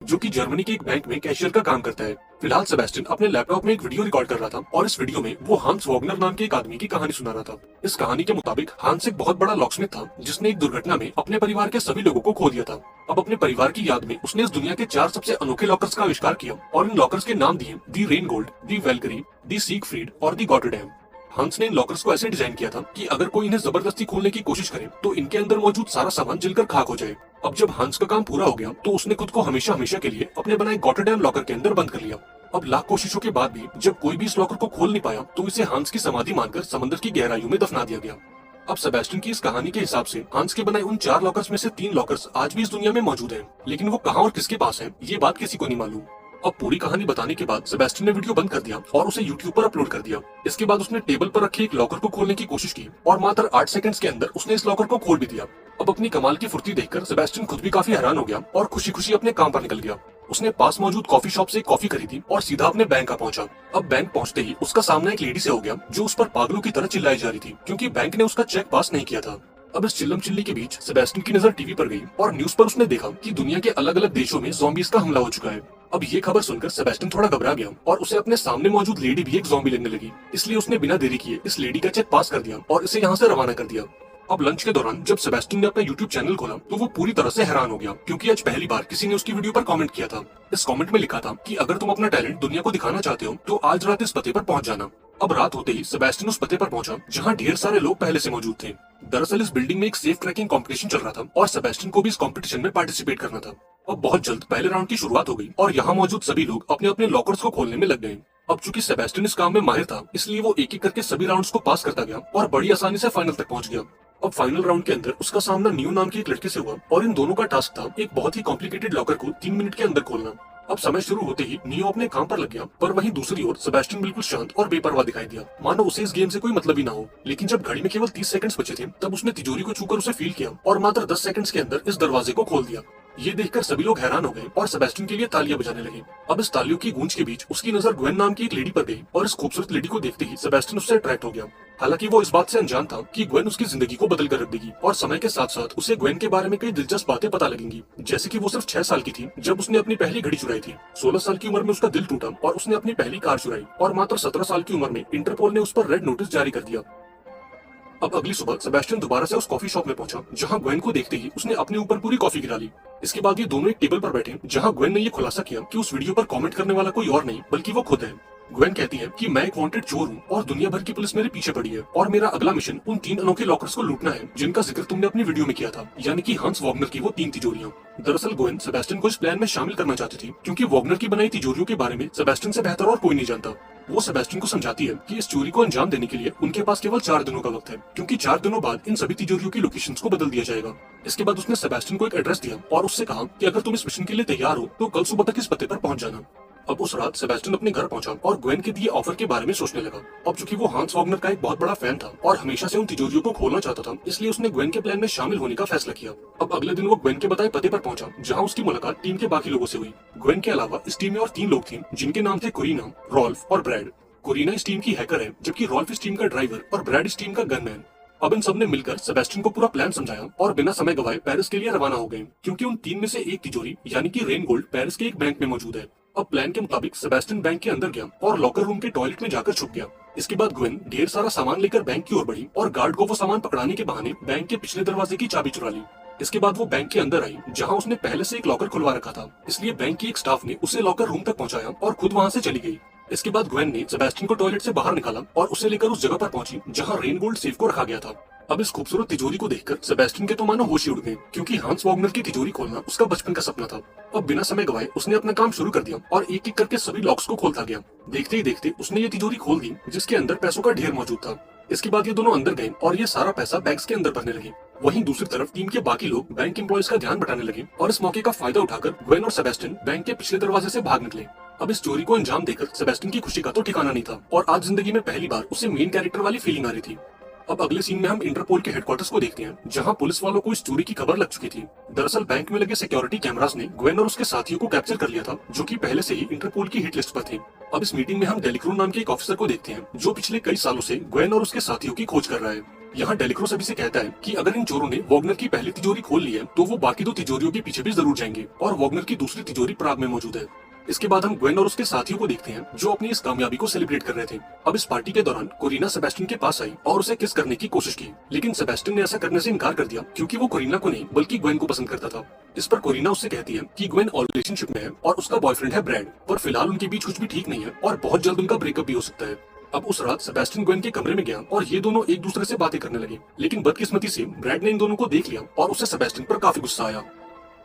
जो कि जर्मनी के एक बैंक में कैशियर का काम करता है। फिलहाल सेबेस्टियन अपने लैपटॉप में एक वीडियो रिकॉर्ड कर रहा था और इस वीडियो में वो हांस वॉगनर नाम के एक आदमी की कहानी सुना रहा था। इस कहानी के मुताबिक हांस एक बहुत बड़ा लॉकस्मिथ था जिसने एक दुर्घटना में अपने परिवार के सभी लोगों को खो दिया था। अब अपने परिवार की याद में उसने इस दुनिया के 4 सबसे अनोखे लॉकर्स का आविष्कार किया और इन लॉकर्स के नाम दिए the Rheingold, the Valkyrie, the Siegfried और दी गॉटरडैम। हंस ने इन लॉकर्स को ऐसे डिजाइन किया था कि अगर कोई इन्हें जबरदस्ती खोलने की कोशिश करे तो इनके अंदर मौजूद सारा सामान जलकर खाक हो जाए। अब जब हंस का काम पूरा हो गया तो उसने खुद को हमेशा हमेशा के लिए अपने बनाए गॉटरडैम लॉकर के अंदर बंद कर लिया। अब लाख कोशिशों के बाद भी जब कोई भी इस लॉकर को खोल नहीं पाया तो इसे हंस की समाधि मानकर समंदर की गहराइयों में दफना दिया गया। अब सेबेस्टियन की इस कहानी के हिसाब से हंस के बनाए उन 4 लॉकर्स में से 3 लॉकर्स आज भी इस दुनिया में मौजूद हैं, लेकिन वो कहाँ और किसके पास है ये बात किसी को नहीं मालूम। अब पूरी कहानी बताने के बाद सेबेस्टियन ने वीडियो बंद कर दिया और उसे यूट्यूब पर अपलोड कर दिया। इसके बाद उसने टेबल पर रखे एक लॉकर को खोलने की कोशिश की और मात्र 8 सेकंड्स के अंदर उसने इस लॉकर को खोल भी दिया। अब अपनी कमाल की फुर्ती देखकर सेबेस्टियन खुद भी काफी हैरान हो गया और खुशी खुशी अपने काम पर निकल गया। उसने पास मौजूद कॉफी शॉप से कॉफी खरीदी और सीधा अपने बैंक का पहुंचा। अब बैंक पहुंचते ही उसका सामना एक लेडी से हो गया जो उस पर पागलों की तरह चिल्लाई जा रही थी क्योंकि बैंक ने उसका चेक पास नहीं किया था। अब इस चिल्लम चिल्ली के बीच सेबेस्टियन की नजर टीवी पर गई और न्यूज पर उसने देखा कि दुनिया के अलग अलग देशों में ज़ॉम्बीज़ का हमला हो चुका है। अब ये खबर सुनकर सेबेस्टियन थोड़ा घबरा गया और उसे अपने सामने मौजूद लेडी भी एक ज़ॉम्बी लगने लगी। इसलिए उसने बिना देरी किए इस लेडी का चेक पास कर दिया और इसे यहाँ से रवाना कर दिया। अब लंच के दौरान जब सेबेस्टियन ने अपना यूट्यूब चैनल खोला तो वो पूरी तरह से हैरान हो गया क्योंकि आज पहली बार किसी ने उसकी वीडियो पर कमेंट किया था। इस कमेंट में लिखा था कि अगर तुम अपना टैलेंट दुनिया को दिखाना चाहते हो तो आज रात इस पते पर पहुंच जाना। अब रात होते ही सेबेस्टियन उस पते पर पहुंचा जहां ढेर सारे लोग पहले से मौजूद थे। दरअसल इस बिल्डिंग में एक सेफ ट्रैकिंग कंपटीशन चल रहा था और सेबेस्टियन को भी इस कंपटीशन में पार्टिसिपेट करना था। अब बहुत जल्द पहले राउंड की शुरुआत हो गई और यहाँ मौजूद सभी लोग अपने अपने लॉकर्स को खोलने में लग गए। अब चूंकि सेबेस्टियन इस काम में माहिर था इसलिए वो एक एक करके सभी राउंड्स को पास करता गया और बड़ी आसानी से फाइनल तक पहुंच गया। अब फाइनल राउंड के अंदर उसका सामना नियो नाम की एक लड़के से हुआ और इन दोनों का टास्क था एक बहुत ही कॉम्प्लिकेटेड लॉकर को 3 मिनट के अंदर खोलना। अब समय शुरू होते ही नियो अपने काम पर लग गया, पर वहीं दूसरी ओर सेबेस्टियन बिल्कुल शांत और बेपरवाह दिखाई दिया, मानो उसे इस गेम से कोई मतलब ही ना हो। लेकिन जब घड़ी में केवल 30 सेकंड्स बचे थे तब उसने तिजोरी को छूकर उसे फील किया और मात्र 10 सेकंड्स के अंदर इस दरवाजे को खोल दिया। ये देखकर सभी लोग हैरान हो गए और सेबेस्टियन के लिए तालियां बजाने लगे। अब इस तालियों की गूंज के बीच उसकी नजर ग्वेन नाम की एक लेडी पर गई और इस खूबसूरत लेडी को देखते ही सेबेस्टियन उससे अट्रैक्ट हो गया। हालांकि वो इस बात से अनजान था कि ग्वेन उसकी जिंदगी को बदल कर रख देगी और समय के साथ साथ उसे ग्वेन के बारे में कई दिलचस्प बातें पता लगेंगी, जैसे कि वो सिर्फ 6 साल की थी जब उसने अपनी पहली घड़ी चुराई थी। 16 साल की उम्र में उसका दिल टूटा और उसने अपनी पहली कार चुराई और मात्र 17 साल की उम्र में इंटरपोल ने उस पर रेड नोटिस जारी कर दिया। अब अगली सुबह सेबेस्टियन दोबारा से उस कॉफी शॉप में पहुंचा जहां ग्वेन को देखते ही उसने अपने ऊपर पूरी कॉफी गिरा ली। इसके बाद ये दोनों एक टेबल पर बैठे जहां ग्वेन ने ये खुलासा किया कि उस वीडियो पर कमेंट करने वाला कोई और नहीं बल्कि वो खुद है। ग्वेन कहती है कि मैं एक वांटेड चोर हूँ और दुनिया भर की पुलिस मेरे पीछे पड़ी है और मेरा अगला मिशन उन 3 अनोखे लॉकर्स को लूटना है जिनका जिक्र तुमने अपनी वीडियो में किया था, यानी कि हांस वॉगनर की वो 3 तिजोरियां। दरअसल ग्वेन सेबेस्टियन को इस प्लान में शामिल करना चाहती थी क्योंकि वॉगनर की बनाई तिजोरियों के बारे में सेबेस्टियन से बेहतर और कोई नहीं जानता। वो सेबेस्टियन को समझाती है कि इस चोरी को अंजाम देने के लिए उनके पास केवल 4 दिनों का वक्त है क्योंकि 4 दिनों बाद इन सभी तिजोरियों की लोकेशंस को बदल दिया जाएगा। इसके बाद उसने सेबेस्टियन को एक एड्रेस दिया और उससे कहा कि अगर तुम इस मिशन के लिए तैयार हो तो कल सुबह तक इस पते पर पहुंच जाना। अब उस रात सेबेस्टियन अपने घर पहुंचा और ग्वेन के दिए ऑफर के बारे में सोचने लगा। अब चूंकि वो हांस वॉगनर का एक बहुत बड़ा फैन था और हमेशा से उन तिजोरियों को खोलना चाहता था, इसलिए उसने ग्वेन के प्लान में शामिल होने का फैसला किया। अब अगले दिन वो ग्वेन के बताए पते पर पहुंचा जहां उसकी मुलाकात टीम के बाकी लोगों से हुई। ग्वेन के अलावा इस टीम में और 3 लोग थे जिनके नाम थे कोरिना, रॉल्फ और ब्रैड। कोरिना इस टीम की हैकर है जबकि रॉल्फ इस टीम का ड्राइवर और ब्रैड इस टीम का गनमैन। अब इन सब ने मिलकर सेबेस्टियन को पूरा प्लान समझाया और बिना समय गवाए पेरिस के लिए रवाना हो गए क्योंकि उन 3 में से एक तिजोरी यानी कि रेन गोल्ड पेरिस के एक बैंक में मौजूद है। अब प्लान के मुताबिक सेबेस्टियन बैंक के अंदर गया और लॉकर रूम के टॉयलेट में जाकर छुप गया। इसके बाद ग्वेन ढेर सारा सामान लेकर बैंक की ओर बढ़ी और गार्ड को वो सामान पकड़ाने के बहाने बैंक के पिछले दरवाजे की चाबी चुरा ली। इसके बाद वो बैंक के अंदर आई जहां उसने पहले से एक लॉकर खुलवा रखा था, इसलिए बैंक की एक स्टाफ ने उसे लॉकर रूम तक पहुंचाया और खुद वहां से चली गई। इसके बाद ग्वेन ने सेबेस्टियन को टॉयलेट से बाहर निकाला और उसे लेकर उस जगह पर पहुंची जहां रेन गोल्ड सेफ को रखा गया था। अब इस खूबसूरत तिजोरी को देखकर सेबेस्टियन के तो मानो होश ही उड़ गए क्योंकि हांस वॉगनर की तिजोरी खोलना उसका बचपन का सपना था। अब बिना समय गवाए उसने अपना काम शुरू कर दिया और एक एक करके सभी लॉक्स को खोलता गया। देखते ही देखते उसने ये तिजोरी खोल दी जिसके अंदर पैसों का ढेर मौजूद था। इसके बाद ये दोनों अंदर गए और ये सारा पैसा बैग्स के अंदर भरने लगे। वहीं दूसरी तरफ टीम के बाकी लोग बैंक एम्प्लॉयज का ध्यान बटाने लगे और इस मौके का फायदा उठाकर ग्वेन और सेबेस्टियन बैंक के पिछले दरवाजे से भाग निकले। अब इस चोरी को अंजाम देकर सेबेस्टियन की खुशी का तो ठिकाना नहीं था और आज जिंदगी में पहली बार उसे मेन कैरेक्टर वाली फीलिंग आ रही थी। अब अगले सीन में हम इंटरपोल के हेडक्वार्टर्स को देखते हैं जहां पुलिस वालों को इस चोरी की खबर लग चुकी थी। दरअसल बैंक में लगे सिक्योरिटी कैमरास ने ग्वेन और उसके साथियों को कैप्चर कर लिया था जो कि पहले से ही इंटरपोल की हिट लिस्ट पर थे। अब इस मीटिंग में हम डेलिक्रू नाम के एक ऑफिसर को देखते हैं जो पिछले कई सालों से ग्वेन और उसके साथियों की खोज कर रहा है। यहाँ डेलिक्रो सभी से कहता है कि अगर इन चोरों ने वॉग्नर की पहली तिजोरी खोल ली है तो वो बाकी 2 तिजोरियों के पीछे भी जरूर जाएंगे और वॉग्नर की दूसरी तिजोरी प्राग में मौजूद है। इसके बाद हम ग्वेन और उसके साथियों को देखते हैं जो अपनी इस कामयाबी को सेलिब्रेट कर रहे थे। अब इस पार्टी के दौरान कोरिना सेबेस्टियन के पास आई और उसे किस करने की कोशिश की, लेकिन सेबेस्टियन ने ऐसा करने से इनकार कर दिया क्योंकि वो कोरिना को नहीं बल्कि ग्वेन को पसंद करता था। इस पर कोरिना उससे कहती है कि ग्वेन और रिलेशनशिप में है और उसका बॉयफ्रेंड है ब्रैड, पर फिलहाल उनके बीच कुछ भी ठीक नहीं है और बहुत जल्द उनका ब्रेकअप भी हो सकता है। अब उस रात सेबेस्टियन ग्वेन के कमरे में गया और ये दोनों एक दूसरे से बातें करने लगे, लेकिन बदकिस्मती से ब्रैड ने इन दोनों को देख लिया और उसे सेबेस्टियन पर काफी गुस्सा आया।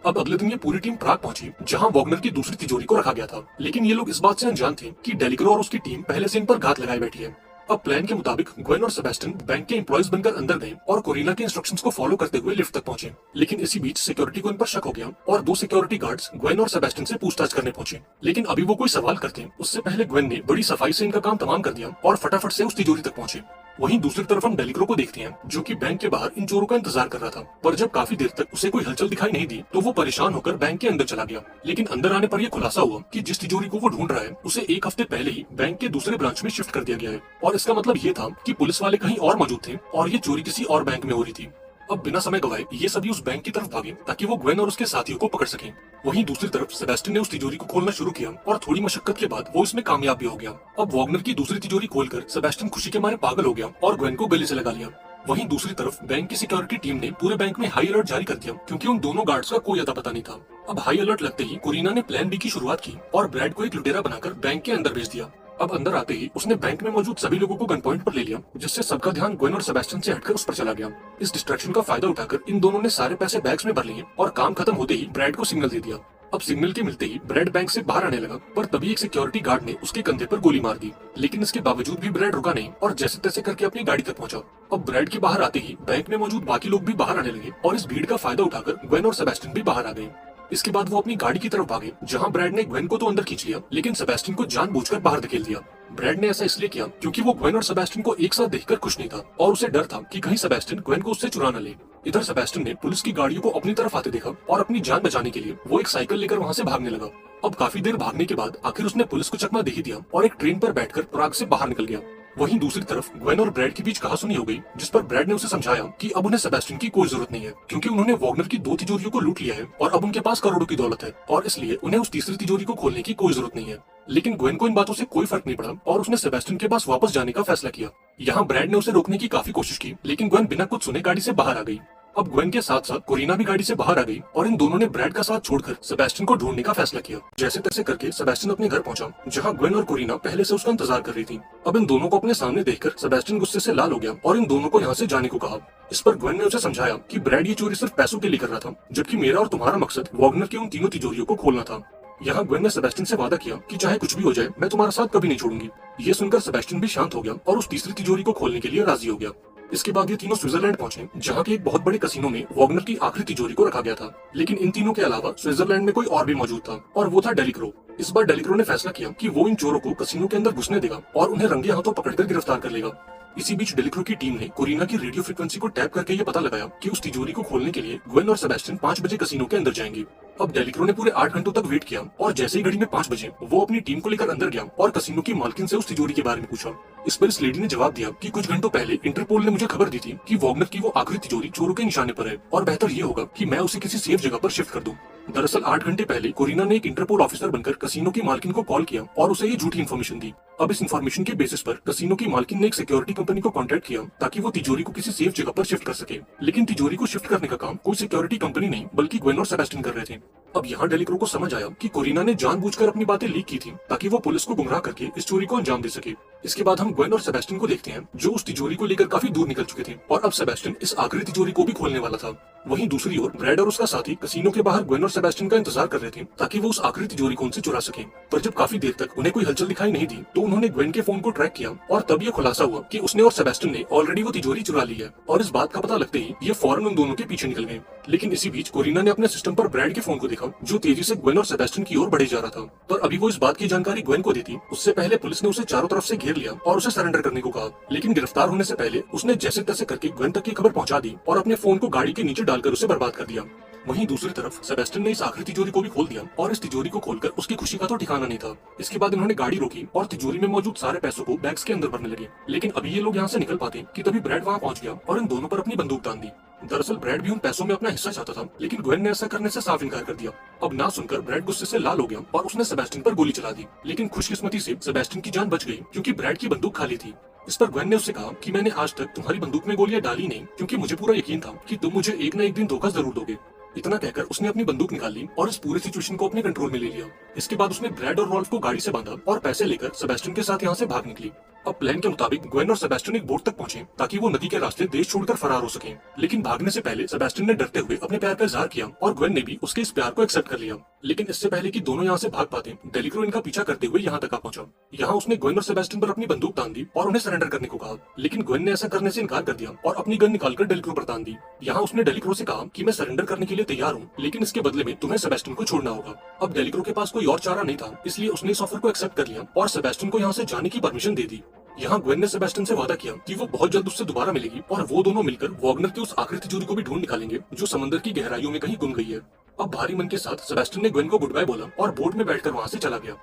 अब अगले दिन ये पूरी टीम प्राग पहुंची जहां वॉग्नर की दूसरी तिजोरी को रखा गया था, लेकिन ये लोग इस बात से अनजान थे कि डेलिक्रो और उसकी टीम पहले से इन पर घात लगाए बैठी है। अब प्लान के मुताबिक ग्वेन और सेबेस्टियन बैंक के एम्प्लॉयज बनकर अंदर गए और कोरिना के इंस्ट्रक्शंस को फॉलो करते हुए लिफ्ट तक पहुंचे, लेकिन इसी बीच सिक्योरिटी को इन पर शक हो गया और 2 सिक्योरिटी गार्ड्स ग्वेन और सेबेस्टियन से पूछताछ करने पहुंचे। लेकिन अभी वो कोई सवाल करते उससे पहले ग्वेन ने बड़ी सफाई से इनका काम तमाम कर दिया और फटाफट से उस तिजोरी तक पहुंचे। वहीं दूसरी तरफ हम डेलिक्रो को देखते हैं जो कि बैंक के बाहर इन चोरों का इंतजार कर रहा था, पर जब काफी देर तक उसे कोई हलचल दिखाई नहीं दी तो वो परेशान होकर बैंक के अंदर चला गया। लेकिन अंदर आने पर यह खुलासा हुआ कि जिस तिजोरी को वो ढूंढ रहा है उसे 1 हफ्ते पहले ही बैंक के दूसरे ब्रांच में शिफ्ट कर दिया गया है और इसका मतलब ये था कि पुलिस वाले कहीं और मौजूद थे और ये चोरी किसी और बैंक में हो रही थी। अब बिना समय गवाए ये सभी उस बैंक की तरफ भागे ताकि वो ग्वेन और उसके साथियों को पकड़ सकें। वहीं दूसरी तरफ सेबेस्टियन ने उस तिजोरी को खोलना शुरू किया और थोड़ी मशक्कत के बाद वो इसमें कामयाब भी हो गया। अब वॉग्नर की दूसरी तिजोरी खोलकर सेबेस्टियन खुशी के मारे पागल हो गया और ग्वेन को गले से लगा लिया। वहीं दूसरी तरफ बैंक की सिक्योरिटी टीम ने पूरे बैंक में हाई अलर्ट जारी कर दिया क्योंकि उन दोनों गार्ड्स का कोई अता पता नहीं था। अब हाई अलर्ट लगते ही कोरिना ने प्लान बी की शुरुआत की और ब्रैड को एक लुटेरा बनाकर बैंक के अंदर भेज दिया। अब अंदर आते ही उसने बैंक में मौजूद सभी लोगों को गन पॉइंट पर ले लिया, जिससे सबका ध्यान ग्वेन और सेबेस्टियन से हटकर उस पर चला गया। इस डिस्ट्रैक्शन का फायदा उठाकर इन दोनों ने सारे पैसे बैग्स में भर लिए और काम खत्म होते ही ब्रैड को सिग्नल दे दिया। अब सिग्नल के मिलते ही ब्रैड बैंक से बाहर आने लगा, पर तभी एक सिक्योरिटी गार्ड ने उसके कंधे पर गोली मार दी, लेकिन इसके बावजूद भी ब्रैड रुका नहीं और जैसे तैसे करके अपनी गाड़ी तक पहुंचा। अब ब्रैड के बाहर आते ही बैंक में मौजूद बाकी लोग भी बाहर आने लगे और इस भीड़ का फायदा उठाकर ग्वेन और सेबेस्टियन भी बाहर आ गए। इसके बाद वो अपनी गाड़ी की तरफ भागे जहां ब्रैड ने ग्वेन को तो अंदर खींच लिया, लेकिन सेबेस्टियन को जानबूझकर बाहर धकेल दिया। ब्रैड ने ऐसा इसलिए किया क्योंकि वो ग्वेन और सेबेस्टियन को एक साथ देखकर खुश नहीं था और उसे डर था कि कहीं सेबेस्टियन ग्वेन को उससे चुरा न ले। इधर सेबेस्टियन ने पुलिस की गाड़ियों को अपनी तरफ आते देखा और अपनी जान बचाने के लिए वो एक साइकिल लेकर वहां से भागने लगा। अब काफी देर भागने के बाद आखिर उसने पुलिस को चकमा दे ही दिया और एक ट्रेन पर बैठकर प्राग से बाहर निकल गया। वहीं दूसरी तरफ ग्वेन और ब्रैड के बीच कहासुनी हो गई, जिस पर ब्रैड ने उसे समझाया कि अब उन्हें सेबेस्टियन की कोई जरूरत नहीं है क्योंकि उन्होंने वॉग्नर की 2 तिजोरियों को लूट लिया है और अब उनके पास करोड़ों की दौलत है और इसलिए उन्हें उस तीसरी तिजोरी को खोलने की कोई जरूरत नहीं है। लेकिन ग्वेन को इन बातों से कोई फर्क नहीं पड़ा और उसने सेबेस्टियन के पास वापस जाने का फैसला किया। यहाँ ब्रैड ने उसे रोकने की काफी कोशिश की, लेकिन ग्वेन बिना कुछ सुने गाड़ी से बाहर आ गई। अब ग्वेन के साथ साथ कोरिना भी गाड़ी से बाहर आ गई और इन दोनों ने ब्रैड का साथ छोड़कर सेबेस्टियन को ढूंढने का फैसला किया। जैसे तैसे करके सेबेस्टियन अपने घर पहुंचा जहां ग्वेन और कोरिना पहले से उसका इंतजार कर रही थी। अब इन दोनों को अपने सामने देखकर सेबेस्टियन गुस्से से लाल हो गया और इन दोनों को यहाँ से जाने को कहा। इस पर ग्वेन ने उसे समझाया कि ब्रैड ये चोरी सिर्फ पैसों के लिए कर रहा था, जबकि मेरा और तुम्हारा मकसद वॉग्नर की उन तीनों तिजोरियों को खोलना था। यहाँ ग्वेन ने सेबेस्टियन से वादा किया कि चाहे कुछ भी हो जाए मैं तुम्हारा साथ कभी नहीं छोड़ूंगी। ये सुनकर सेबेस्टियन भी शांत हो गया और उस तीसरी तिजोरी को खोलने के लिए राजी हो गया। इसके बाद ये तीनों स्विट्जरलैंड पहुंचे जहाँ के एक बहुत बड़े कसिनो में वॉग्नर की आखिरी तिजोरी को रखा गया था, लेकिन इन तीनों के अलावा स्विट्जरलैंड में कोई और भी मौजूद था और वो था डेलिक्रो। इस बार डेलिक्रो ने फैसला किया कि वो इन चोरों को कसिनो के अंदर घुसने देगा और उन्हें रंगे हाथों पकड़कर गिरफ्तार कर लेगा। इसी बीच डेलिक्रो की टीम ने कोरिना की रेडियो फ्रीक्वेंसी को टैप करके ये पता लगाया कि उस तिजोरी को खोलने के लिए ग्वेन और सेबेस्टियन 5 बजे कसिनो के अंदर जाएंगे। अब डेलिक्रो ने पूरे 8 घंटों तक वेट किया और जैसे ही घड़ी में 5 बजे वो अपनी टीम को लेकर अंदर गया और कसिनो की मालकिन से उस तिजोरी के बारे में पूछा। इस पर इस लेडी ने जवाब दिया कि कुछ घंटों पहले इंटरपोल ने मुझे खबर दी थी कि वॉग्नर की वो आखिरी तिजोरी चोरों के निशाने पर है और बेहतर ये होगा कि मैं उसे किसी सेफ जगह पर शिफ्ट कर दूं। दरअसल 8 घंटे पहले कोरिना ने एक इंटरपोल ऑफिसर बनकर कसिनो की मालकिन को कॉल किया और उसे ये झूठी इन्फॉर्मेशन दी। अब इस इन्फॉर्मेशन के बेसिस पर कसिनो की मालकिन ने एक सिक्योरिटी कंपनी को कांटेक्ट किया ताकि वो तिजोरी को किसी सेफ जगह पर शिफ्ट कर सके, लेकिन तिजोरी को शिफ्ट करने का काम कोई सिक्योरिटी कंपनी नहीं बल्कि ग्वेन और सेबेस्टियन कर रहे थे। अब यहाँ डेलिक्रो को समझ आया कि कोरिना ने जानबूझकर अपनी बातें लीक की थी ताकि वो पुलिस को गुमराह करके इस चोरी को अंजाम दे सके। इसके बाद हम ग्वेन और सेबेस्टियन को देखते हैं जो उस तिजोरी को लेकर काफी दूर निकल चुके थे और अब सेबेस्टियन इस आखिरी तिजोरी को भी खोलने वाला था। वहीं दूसरी ओर ब्रैड और उसका साथी कसिनो के बाहर ग्वेन और सेबेस्टियन का इंतजार कर रहे थे ताकि वो उस आखिरी तिजोरी को उनसे चुरा सके। पर जब काफी देर तक उन्हें कोई हलचल दिखाई नहीं दी तो उन्होंने ग्वेन के फोन को ट्रैक किया और तब ये खुलासा हुआ कि उसने और सेबेस्टियन ने ऑलरेडी वो तिजोरी चुरा ली है और इस बात का पता लगते ही ये फौरन उन दोनों के पीछे निकल गए। लेकिन इसी बीच कोरिना ने अपने सिस्टम पर ब्रैड के फोन को देखा जो तेजी से ग्वेन और सेबेस्टियन की ओर बढ़े जा रहा था, पर अभी वो इस बात की जानकारी ग्वेन को देती उससे पहले पुलिस ने उसे चारों तरफ से घेर लिया और उसे सरेंडर करने को कहा। लेकिन गिरफ्तार होने से पहले उसने जैसे तैसे करके ग्वेन तक की खबर पहुंचा दी और अपने फोन को गाड़ी के नीचे डालकर उसे बर्बाद कर दिया। वहीं दूसरी तरफ सेबेस्टियन ने इस आखिरी तिजोरी को भी खोल दिया और इस तिजोरी को खोलकर उसकी खुशी का तो ठिकाना नहीं था। इसके बाद इन्होंने गाड़ी रोकी और तिजोरी में मौजूद सारे पैसों को बैग्स के अंदर भरने लगे। लेकिन अभी ये लोग यहाँ से निकल पाते कि तभी ब्रैड वहाँ पहुंच गया और इन दोनों पर अपनी बंदूक तान दी। दरअसल ब्रैड भी उन पैसों में अपना हिस्सा चाहता था, लेकिन ग्वेन ने ऐसा करने से साफ इनकार कर दिया। अब ना सुनकर ब्रैड गुस्से से लाल हो गया और उसने सेबेस्टियन पर गोली चला दी। लेकिन खुशकिस्मती से सेबेस्टियन की जान बच गई क्योंकि ब्रैड की बंदूक खाली थी। इस पर ग्वेन ने उससे कहा कि मैंने आज तक तुम्हारी बंदूक में गोलियां डाली नहीं, क्योंकि मुझे पूरा यकीन था कि तुम मुझे एक न एक दिन धोखा जरूर दोगे। इतना कहकर उसने अपनी बंदूक निकाल ली और इस पूरे सिचुएशन को अपने कंट्रोल में ले लिया। इसके बाद उसने ब्रैड और रॉल्फ को गाड़ी से बांधा और पैसे लेकर सेबेस्टियन के साथ यहाँ से भाग निकली। अब प्लान के मुताबिक ग्वेन और सेबेस्टियन एक बोट तक पहुंचे ताकि वो नदी के रास्ते देश छोड़कर फरार हो सकें। लेकिन भागने से पहले सेबेस्टियन ने डरते हुए अपने प्यार का इजहार किया और ग्वेन ने भी उसके इस प्यार को एक्सेप्ट कर लिया। लेकिन इससे पहले कि दोनों यहाँ से भाग पाते, डेलिक्रो इनका पीछा करते हुए यहाँ तक आ पहुंचा। यहाँ उसने ग्वेन और सेबेस्टियन पर अपनी बंदूक तान दी और उन्हें सरेंडर करने को कहा, लेकिन ग्वेन ने ऐसा करने से इनकार कर दिया और अपनी गन निकालकर डेलिक्रो पर तान दी। यहाँ उसने डेलिक्रो से कहा कि मैं सरेंडर करने के लिए तैयार हूँ, लेकिन इसके बदले में तुम्हें सेबेस्टियन को छोड़ना होगा। अब डेलिक्रो के पास कोई और चारा नहीं था, इसलिए उसने इस ऑफर को एक्सेप्ट कर लिया और सेबेस्टियन को यहाँ से जाने की परमिशन दे दी। यहाँ ग्वेन ने सेबेस्टियन से वादा किया कि वो बहुत जल्द उससे दोबारा मिलेगी और वो दोनों मिलकर वॉगनर की उस आखिरी तिजोरी को भी ढूंढ निकालेंगे जो समंदर की गहराइयों में कहीं गुम गई है। अब भारी मन के साथ सेबेस्टियन ने ग्वेन को गुड बाय बोला और बोट में बैठकर वहाँ से चला गया।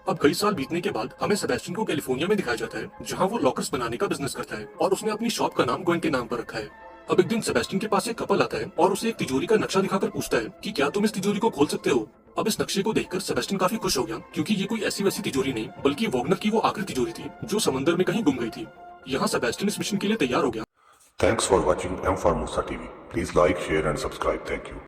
अब कई साल बीतने के बाद हमें सेबेस्टियन को कैलिफोर्निया में दिखाया जाता है, जहाँ वो लॉकर्स बनाने का बिजनेस करता है और उसने अपनी शॉप का नाम ग्वेन के नाम पर रखा है। अब एक दिन सेबेस्टियन के पास एक कपल आता है और उसे एक तिजोरी का नक्शा दिखाकर पूछता है कि क्या तुम इस तिजोरी को खोल सकते हो। अब इस नक्शे को देखकर सेबेस्टियन काफी खुश हो गया, क्योंकि ये कोई ऐसी वैसी तिजोरी नहीं बल्कि वॉगनर की वो आखिरी तिजोरी थी जो समंदर में कहीं गुम गई थी। यहाँ सेबेस्टियन इस मिशन के लिए तैयार हो गया। Thanks for watching M for Musa TV. Please like, share and subscribe. Thank you.